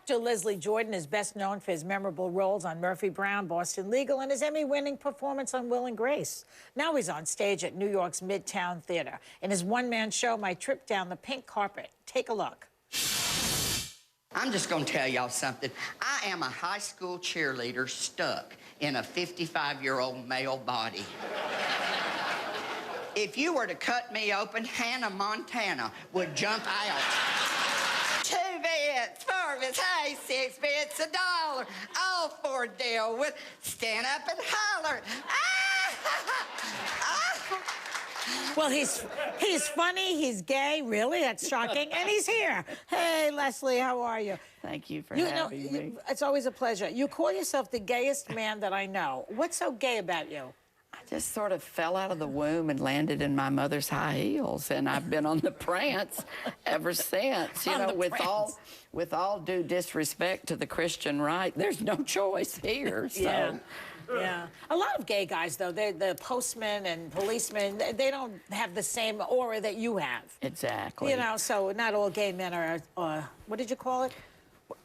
Actor Leslie Jordan is best known for his memorable roles on Murphy Brown, Boston Legal, and his Emmy-winning performance on Will and Grace. Now he's on stage at New York's Midtown Theater in his one-man show, My Trip Down the Pink Carpet. Take a look. I'm just going to tell y'all something. I am a high school cheerleader stuck in a 55-year-old male body. If you were to cut me open, Hannah Montana would jump out. 2 bits, 4 bits, hey, 6 bits, $1. All for a deal with stand up and holler. Well, he's funny, he's gay, really, that's shocking, and he's here. Hey, Leslie, how are you? Thank you for having me. It's always a pleasure. You call yourself the gayest man that I know. What's so gay about you? I just sort of fell out of the womb and landed in my mother's high heels, and I've been on the prance ever since. You know, with all due disrespect to the Christian right, there's no choice here. So. Yeah. Yeah. A lot of gay guys, though, the postmen and policemen, they don't have the same aura that you have. Exactly. You know, so not all gay men are, what did you call it?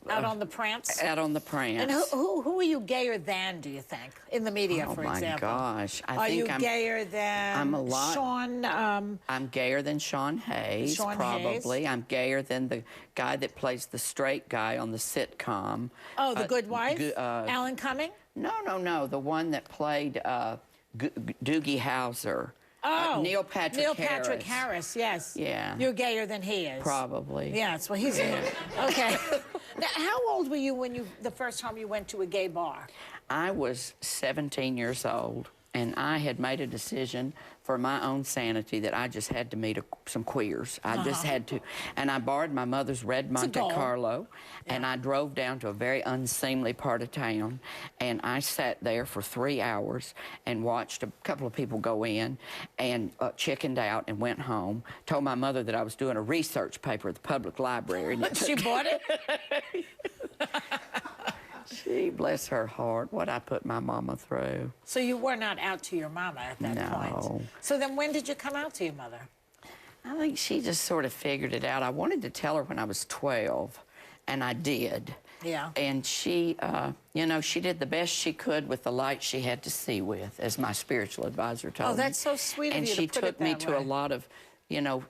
Out on the prance? Out on the prance. And who are you gayer than, do you think, in the media, for example? Oh, my gosh. Are you gayer than I'm a lot. Sean? I'm gayer than Sean Hayes, probably. Hayes. I'm gayer than the guy that plays the straight guy on the sitcom. Oh, The Good Wife? Alan Cumming? No. The one that played Doogie Howser. Oh, Neil Patrick Harris, yes. Yeah. You're gayer than he is. Probably. Yes, well, he's okay. Now, how old were you when the first time you went to a gay bar? I was 17 years old, and I had made a decision for my own sanity that I just had to meet some queers. I just had to. And I borrowed my mother's red Monte Carlo, and I drove down to a very unseemly part of town, and I sat there for 3 hours and watched a couple of people go in and chickened out and went home, told my mother that I was doing a research paper at the public library. And She bought it? She, bless her heart, what I put my mama through. So you were not out to your mama at that point? No. So then when did you come out to your mother? I think she just sort of figured it out. I wanted to tell her when I was 12, and I did. Yeah. And she, you know, she did the best she could with the light she had to see with, as my spiritual advisor told me. Oh, that's so sweet of you to put it that way. And she took me to a lot of, you know,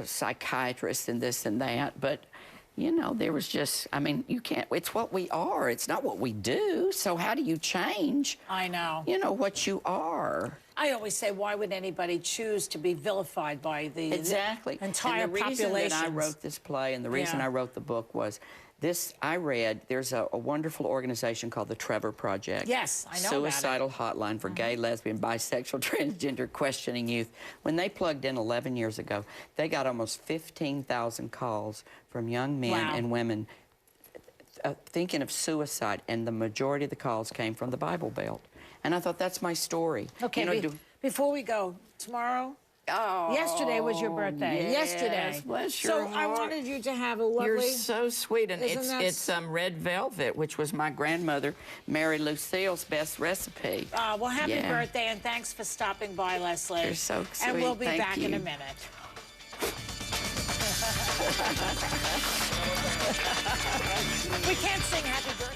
psychiatrists and this and that, but... You know, there was just, I mean, you can't, it's what we are. It's not what we do. So how do you change? I know. You know, what you are. I always say, why would anybody choose to be vilified by the entire population? And the reason that I wrote this play and the reason I wrote the book was this, I read, there's a wonderful organization called the Trevor Project. Yes, I know Suicidal Hotline for gay, lesbian, bisexual, transgender, questioning youth. When they plugged in 11 years ago, they got almost 15,000 calls from young men and women thinking of suicide, and the majority of the calls came from the Bible Belt. And I thought, that's my story. Okay, you know, before we go, tomorrow? Oh, yesterday was your birthday. Yes, yesterday. Bless your heart. I wanted you to have a lovely... You're so sweet, and it's red velvet, which was my grandmother, Mary Lucille's best recipe. Well, happy birthday, and thanks for stopping by, Leslie. You're so sweet. And we'll be back in a minute. We can't sing happy birthday.